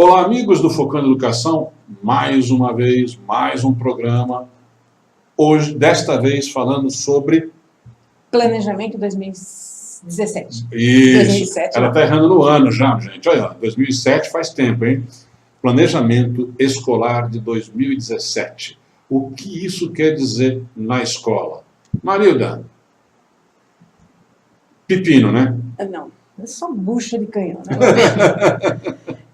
Olá, amigos do Focando Educação, mais uma vez, mais um programa. Hoje, desta vez, falando sobre... Planejamento 2017. Isso, 2007, ela está errando no ano já, gente. Olha, 2007 faz tempo, hein? Planejamento escolar de 2017. O que isso quer dizer na escola? Marilda, pepino, né? Não, é só bucha de canhão, né?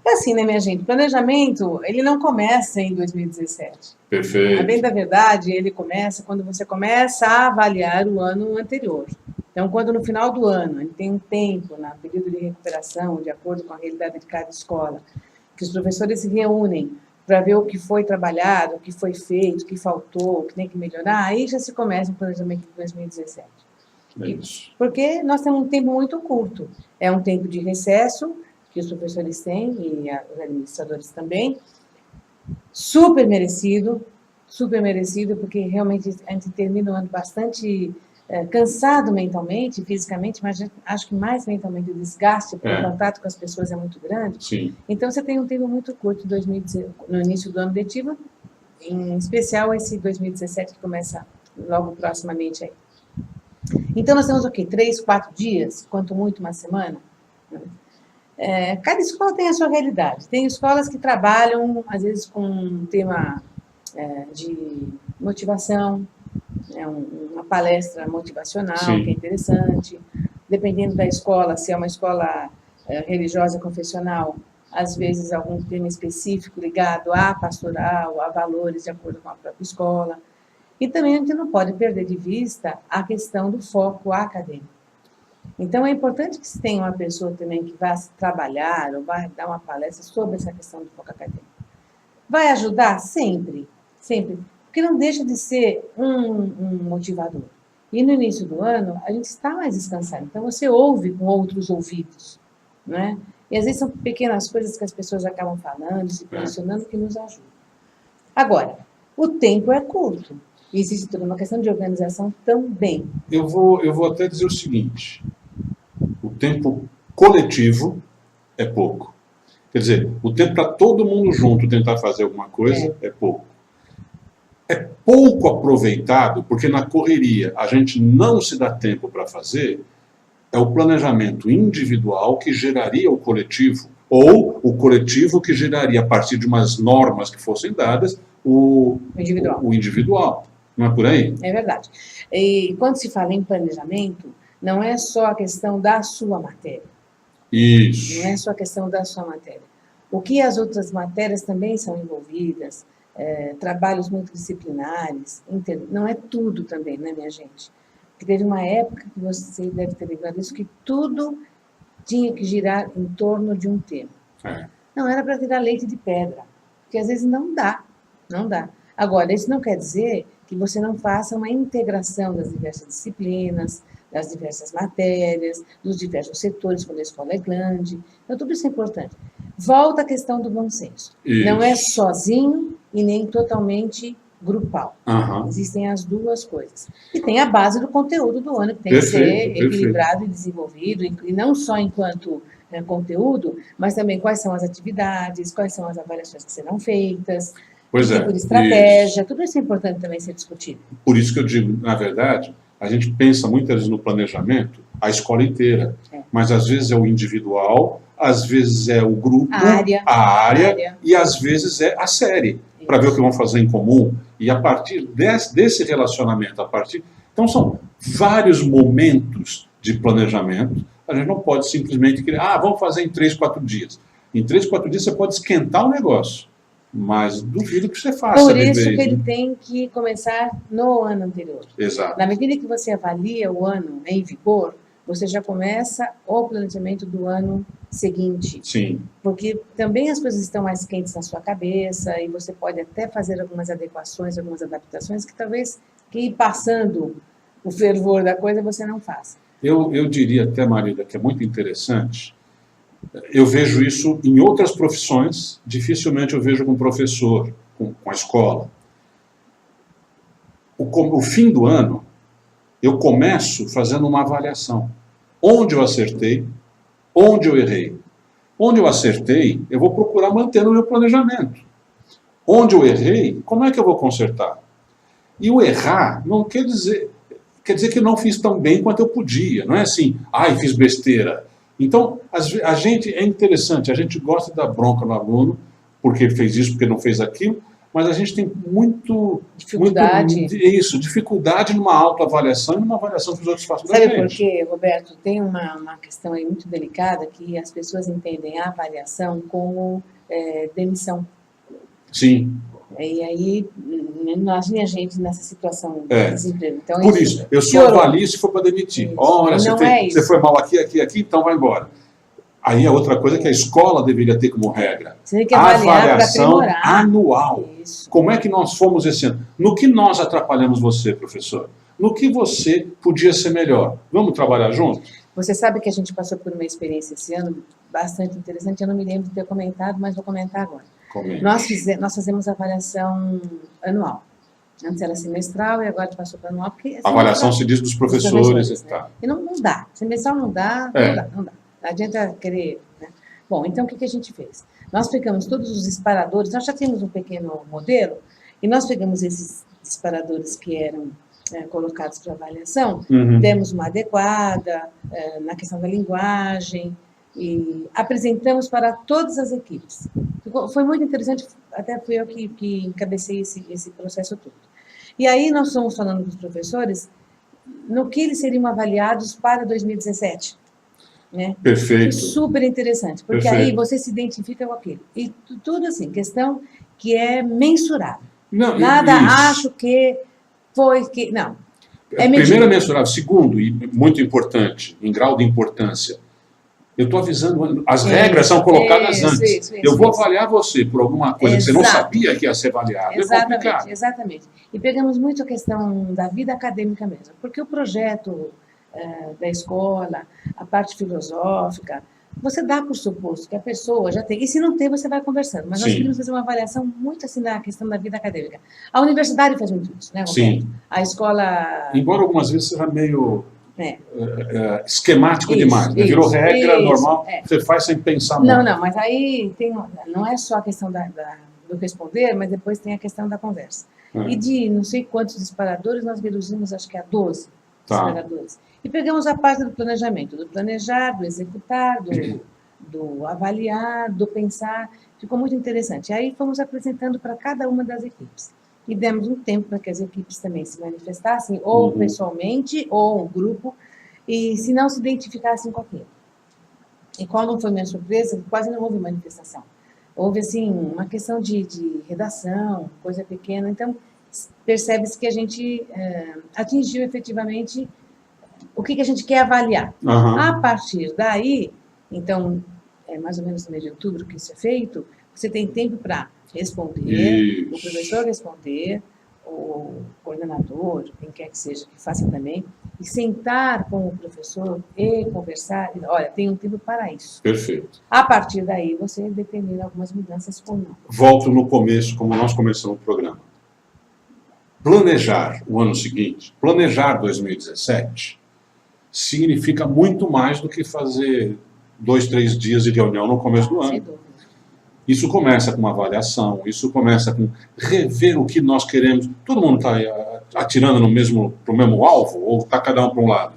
É assim, né, minha gente? Planejamento, ele não começa em 2017. Perfeito. A bem da verdade, ele começa quando você começa a avaliar o ano anterior. Então, quando no final do ano, ele tem um tempo, no período de recuperação, de acordo com a realidade de cada escola, que os professores se reúnem para ver o que foi trabalhado, o que foi feito, o que faltou, o que tem que melhorar, aí já se começa o planejamento de 2017. Isso. Porque nós temos um tempo muito curto. É um tempo de recesso, que os professores têm, e os administradores também, super merecido, porque realmente a gente termina o ano bastante cansado mentalmente, fisicamente, mas acho que mais mentalmente o desgaste, porque o contato com as pessoas é muito grande. Sim. Então, você tem um tempo muito curto no início do ano letivo, em especial esse 2017 que começa logo proximamente aí. Então, nós temos o quê? 3, 4 dias, quanto muito uma semana? Cada escola tem a sua realidade. Tem escolas que trabalham, às vezes, com um tema de motivação, uma palestra motivacional, Sim, que é interessante. Dependendo da escola, se é uma escola religiosa, confessional, às vezes algum tema específico ligado à pastoral, a valores de acordo com a própria escola. E também a gente não pode perder de vista a questão do foco acadêmico. Então, é importante que se tenha uma pessoa também que vá trabalhar ou vá dar uma palestra sobre essa questão do foco acadêmico. Vai ajudar? Sempre, sempre. Porque não deixa de ser um motivador. E no início do ano, a gente está mais descansado. Então, você ouve com outros ouvidos, não é? E às vezes são pequenas coisas que as pessoas acabam falando, se posicionando, que nos ajudam. Agora, o tempo é curto. E existe toda uma questão de organização também. Eu vou até dizer o seguinte: o tempo coletivo é pouco. Quer dizer, o tempo para todo mundo junto tentar fazer alguma coisa é pouco. É pouco aproveitado, porque na correria a gente não se dá tempo para fazer, é o planejamento individual que geraria o coletivo, ou o coletivo que geraria, a partir de umas normas que fossem dadas, o individual. Não é por aí? É verdade. E quando se fala em planejamento, não é só a questão da sua matéria. Isso. Não é só a questão da sua matéria. O que as outras matérias também são envolvidas, trabalhos multidisciplinares, não é tudo também, né, minha gente? Porque teve uma época que você deve ter lembrado isso, que tudo tinha que girar em torno de um tema. Não era para tirar leite de pedra, porque às vezes não dá. Agora, isso não quer dizer que você não faça uma integração das diversas disciplinas, das diversas matérias, dos diversos setores, quando a escola é grande. Então, tudo isso é importante. Volta à questão do bom senso. Isso. Não é sozinho e nem totalmente grupal. Existem as duas coisas. E tem a base do conteúdo do ano, que tem que ser equilibrado e desenvolvido, e não só enquanto conteúdo, mas também quais são as atividades, quais são as avaliações que serão feitas, que tipo de estratégia, tudo isso é importante também ser discutido. Por isso que eu digo, na verdade, a gente pensa muitas vezes no planejamento, a escola inteira, mas às vezes é o individual, às vezes é o grupo, a área. E às vezes é a série, para ver o que vão fazer em comum. E a partir desse relacionamento, então são vários momentos de planejamento. A gente não pode simplesmente querer, vamos fazer em 3, 4 dias. Em 3, 4 dias você pode esquentar o negócio, mas duvido que você faça. Por isso que ele tem que começar no ano anterior. Exato. Na medida que você avalia o ano em vigor, você já começa o planejamento do ano seguinte. Sim. Porque também as coisas estão mais quentes na sua cabeça e você pode até fazer algumas adequações, algumas adaptações que talvez que passando o fervor da coisa você não faça. Eu diria até, Marília, que é muito interessante. Eu vejo isso em outras profissões, dificilmente eu vejo com professor, com a escola. O fim do ano, eu começo fazendo uma avaliação. Onde eu acertei, onde eu errei. Onde eu acertei, eu vou procurar manter no meu planejamento. Onde eu errei, como é que eu vou consertar? E o errar não quer dizer que eu não fiz tão bem quanto eu podia. Não é assim, ai, fiz besteira. Então, a gente, é interessante, a gente gosta da bronca no aluno, porque ele fez isso, porque não fez aquilo, mas a gente tem dificuldade numa autoavaliação e numa avaliação que os outros façam da gente. Sabe por quê, Roberto? Tem uma questão aí muito delicada que as pessoas entendem a avaliação como demissão. Sim. E aí, imagine a gente nessa situação de desemprego. Então, por isso, eu só avalio se for para demitir. Isso. Olha, você foi mal aqui, então vai embora. Aí a outra coisa que a escola deveria ter como regra. Você tem que avaliar avaliação para anual. Isso. Como é que nós fomos esse ano? No que nós atrapalhamos você, professor? No que você podia ser melhor? Vamos trabalhar juntos? Você sabe que a gente passou por uma experiência esse ano bastante interessante. Eu não me lembro de ter comentado, mas vou comentar agora. Nós fazemos avaliação anual. Antes era semestral e agora passou para anual. Porque a avaliação se diz dos professores. Né? E não dá. Semestral não dá, não dá. Não adianta querer... Né? Bom, então o que a gente fez? Nós pegamos todos os disparadores, nós já temos um pequeno modelo, e nós pegamos esses disparadores que eram colocados para avaliação, demos uma adequada na questão da linguagem, e apresentamos para todas as equipes. Foi muito interessante, até fui eu que encabecei esse processo todo. E aí nós estamos falando com os professores no que eles seriam avaliados para 2017. Né? Perfeito. Super interessante, porque aí você se identifica com aquilo. E tudo assim, questão que é mensurável. Não, nada acho que foi que... Não. Primeiro é mensurável. Segundo, e muito importante, em grau de importância, eu estou avisando, as regras são colocadas antes. Eu vou avaliar você por alguma coisa que você não sabia que ia ser avaliado. Exatamente, exatamente. E pegamos muito a questão da vida acadêmica mesmo, porque o projeto da escola, a parte filosófica, você dá por suposto que a pessoa já tem, e se não tem, você vai conversando, mas nós queríamos fazer uma avaliação muito assim na questão da vida acadêmica. A universidade faz muito isso, né, Roberto? Sim. A escola... Embora algumas vezes seja meio esquemático demais, né? Virou regra normal, você faz sem pensar muito. Não, mas aí não é só a questão do responder, mas depois tem a questão da conversa. E de não sei quantos disparadores, nós reduzimos, acho que a 12 disparadores. E pegamos a parte do planejamento, do planejar, do executar, do avaliar, do pensar. Ficou muito interessante. E aí fomos apresentando para cada uma das equipes. E demos um tempo para que as equipes também se manifestassem, ou pessoalmente, ou o grupo, e se não se identificassem com aquilo. E qual não foi minha surpresa? Quase não houve manifestação. Houve, assim, uma questão de redação, coisa pequena. Então, percebe-se que a gente atingiu efetivamente o que a gente quer avaliar. A partir daí, então, mais ou menos no mês de outubro que isso é feito, você tem tempo para responder, o professor responder, o coordenador, quem quer que seja, que faça também, e sentar com o professor e conversar. Olha, tem um tempo para isso. Perfeito. A partir daí, você determina algumas mudanças ou não. Volto no começo, como nós começamos o programa. Planejar o ano seguinte, planejar 2017, significa muito mais do que fazer 2, 3 dias de reunião no começo do ano. Sem dúvida. Isso começa com uma avaliação, isso começa com rever o que nós queremos. Todo mundo está atirando para o mesmo alvo, ou está cada um para um lado?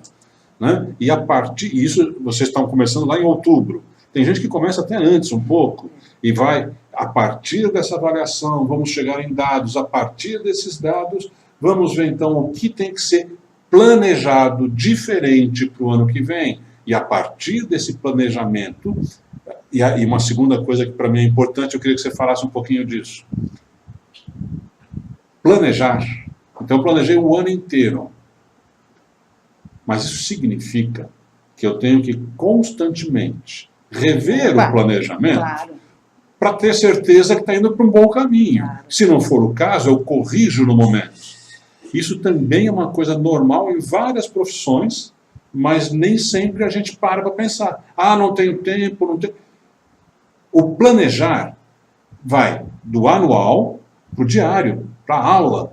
Né? E a partir disso, vocês estão começando lá em outubro. Tem gente que começa até antes um pouco, e vai, a partir dessa avaliação, vamos chegar em dados, a partir desses dados, vamos ver então o que tem que ser planejado diferente para o ano que vem. E a partir desse planejamento, e uma segunda coisa que para mim é importante, eu queria que você falasse um pouquinho disso. Planejar. Então eu planejei o ano inteiro. Mas isso significa que eu tenho que constantemente rever o planejamento para ter certeza que está indo para um bom caminho. Se não for o caso, eu corrijo no momento. Isso também é uma coisa normal em várias profissões, mas nem sempre a gente para pensar. Ah, não tenho tempo, não tenho... O planejar vai do anual para o diário, para a aula.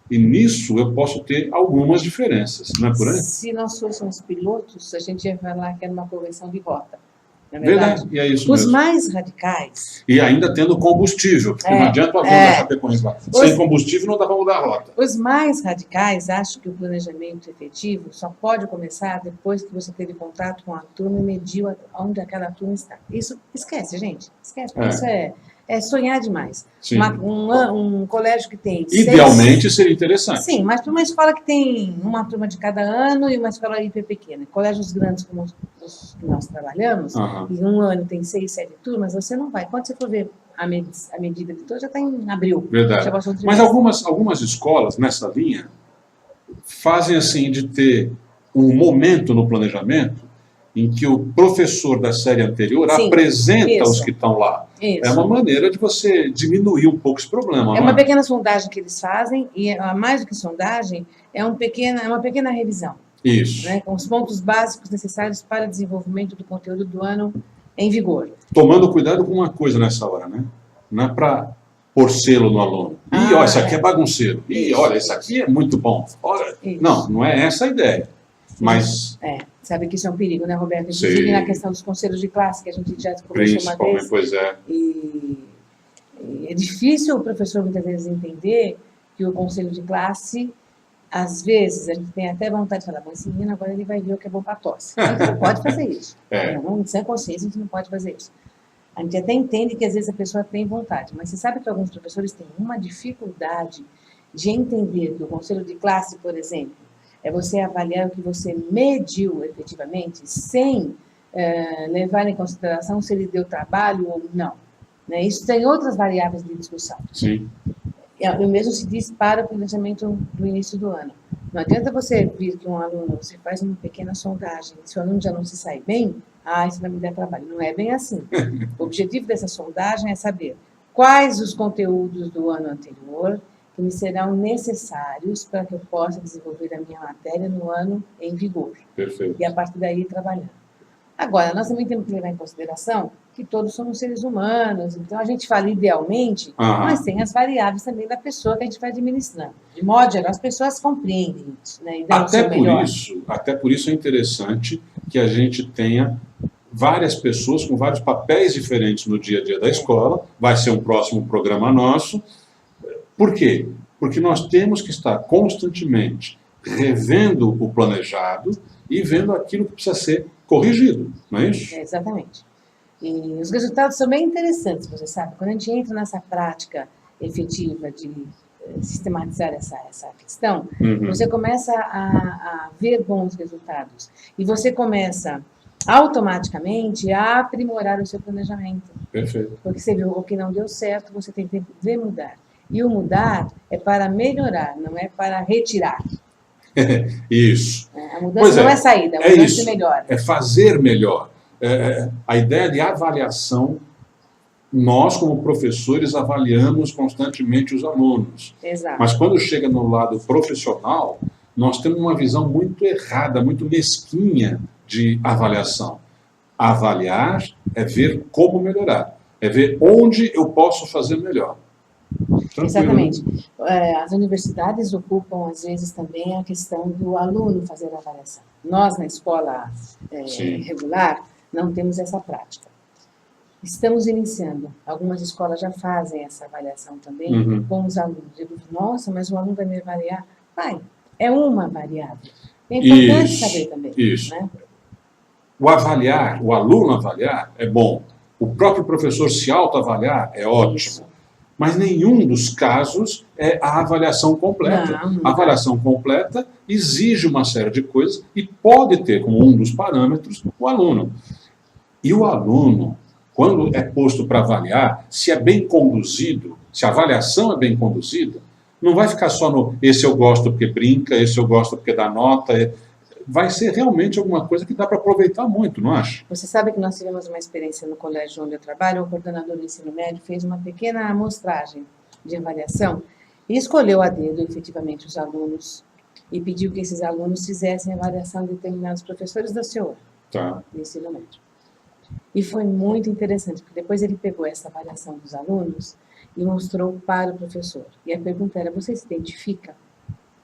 E nisso eu posso ter algumas diferenças, não é por aí? Se nós fôssemos pilotos, a gente ia falar que era uma correção de rota. na verdade. Verdade, e é isso Os mesmo. mais radicais... E ainda tendo combustível, porque não adianta o avião da Chapecoense lá. Sem combustível não dá para mudar a rota. Os mais radicais acham que o planejamento efetivo só pode começar depois que você teve contato com a turma e mediu onde aquela turma está. Isso, esquece, gente. Esquece. Isso é sonhar demais. Um colégio que tem... Idealmente seria interessante. Sim, mas para uma escola que tem uma turma de cada ano e uma escola hiper pequena. Colégios grandes como os que nós trabalhamos, e um ano tem 6, 7 turmas, você não vai. Quando você for ver a medida de todos, já está em abril. Verdade. Mas algumas escolas nessa linha fazem assim de ter um momento no planejamento em que o professor da série anterior apresenta os que estão lá. Isso. É uma maneira de você diminuir um pouco esse problema. É uma pequena sondagem que eles fazem, e mais do que sondagem, é uma pequena revisão. Isso. Né, com os pontos básicos necessários para o desenvolvimento do conteúdo do ano em vigor. Tomando cuidado com uma coisa nessa hora, né? Não é para pôr selo no aluno. Olha, esse aqui é bagunceiro. Olha, esse aqui é muito bom. Olha, não é essa a ideia. Mas... sabe que isso é um perigo, né, Roberto? Inclusive na questão dos conselhos de classe, que a gente já conversou uma vez. Pois é. E é difícil o professor, muitas vezes, entender que o conselho de classe, às vezes, a gente tem até vontade de falar, mas esse menino agora ele vai ver o que é bom para tosse. A gente não pode fazer isso. Não, sem consciência, a gente não pode fazer isso. A gente até entende que, às vezes, a pessoa tem vontade, mas você sabe que alguns professores têm uma dificuldade de entender que o conselho de classe, por exemplo, é você avaliar o que você mediu efetivamente, sem levar em consideração se ele deu trabalho ou não. Né? Isso tem outras variáveis de discussão. Sim. O mesmo se diz para o planejamento do início do ano. Não adianta você vir que um aluno, você faz uma pequena sondagem, se o aluno já não se sai bem, isso vai me dar trabalho. Não é bem assim. O objetivo dessa sondagem é saber quais os conteúdos do ano anterior que me serão necessários para que eu possa desenvolver a minha matéria no ano em vigor. Perfeito. E a partir daí trabalhando. Agora, nós também temos que levar em consideração que todos somos seres humanos, então a gente fala idealmente, mas tem as variáveis também da pessoa que a gente vai administrando. De modo geral, as pessoas compreendem isso, né? Até por isso é interessante que a gente tenha várias pessoas com vários papéis diferentes no dia a dia da escola. Vai ser um próximo programa nosso. Por quê? Porque nós temos que estar constantemente revendo o planejado e vendo aquilo que precisa ser corrigido, não é isso? Exatamente. E os resultados são bem interessantes, você sabe. Quando a gente entra nessa prática efetiva de sistematizar essa questão, você começa a ver bons resultados. E você começa automaticamente a aprimorar o seu planejamento. Perfeito. Porque você viu o que não deu certo, você tem que mudar. E o mudar é para melhorar, não é para retirar. Isso. A mudança não é saída, a mudança é melhor. É fazer melhor. A ideia de avaliação, nós como professores avaliamos constantemente os alunos. Exato. Mas quando chega no lado profissional, nós temos uma visão muito errada, muito mesquinha de avaliação. Avaliar é ver como melhorar, é ver onde eu posso fazer melhor. Tranquilo. Exatamente. As universidades ocupam, às vezes, também a questão do aluno fazer a avaliação. Nós, na escola regular, não temos essa prática. Estamos iniciando. Algumas escolas já fazem essa avaliação também com os alunos. Eu digo, nossa, mas o aluno vai me avaliar? Vai, é uma variável. É importante saber também. Isso. Né? O aluno avaliar é bom. O próprio professor se autoavaliar é ótimo. Isso. Mas nenhum dos casos é a avaliação completa. Não. A avaliação completa exige uma série de coisas e pode ter como um dos parâmetros o aluno. E o aluno, quando é posto para avaliar, se é bem conduzido, se a avaliação é bem conduzida, não vai ficar só no esse eu gosto porque brinca, esse eu gosto porque dá nota. Vai ser realmente alguma coisa que dá para aproveitar muito, não acha? Você sabe que nós tivemos uma experiência no colégio onde eu trabalho, o coordenador do ensino médio fez uma pequena amostragem de avaliação e escolheu a dedo, efetivamente, os alunos e pediu que esses alunos fizessem a avaliação de determinados professores da seu do ensino médio. E foi muito interessante, porque depois ele pegou essa avaliação dos alunos e mostrou para o professor. E a pergunta era, você se identifica?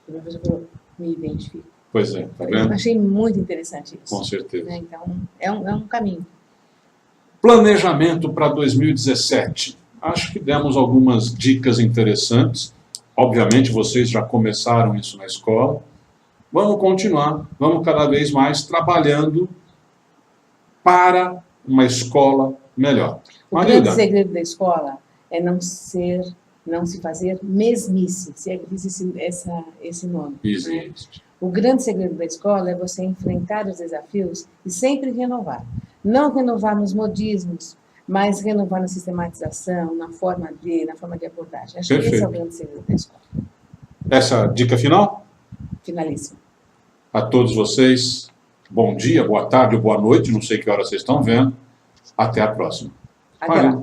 O professor falou, me identifico. Pois é, tá vendo? Eu achei muito interessante isso. Com certeza. Né? Então, é um caminho. Planejamento para 2017. Acho que demos algumas dicas interessantes. Obviamente, vocês já começaram isso na escola. Vamos continuar, vamos cada vez mais trabalhando para uma escola melhor. O grande segredo da escola é não se fazer mesmice, se é que existe esse nome. Existe. Né? O grande segredo da escola é você enfrentar os desafios e sempre renovar. Não renovar nos modismos, mas renovar na sistematização, na forma de abordagem. Acho que esse é o grande segredo da escola. Essa dica final? Finalíssimo. A todos vocês, bom dia, boa tarde ou boa noite, não sei que hora vocês estão vendo. Até a próxima. Até lá.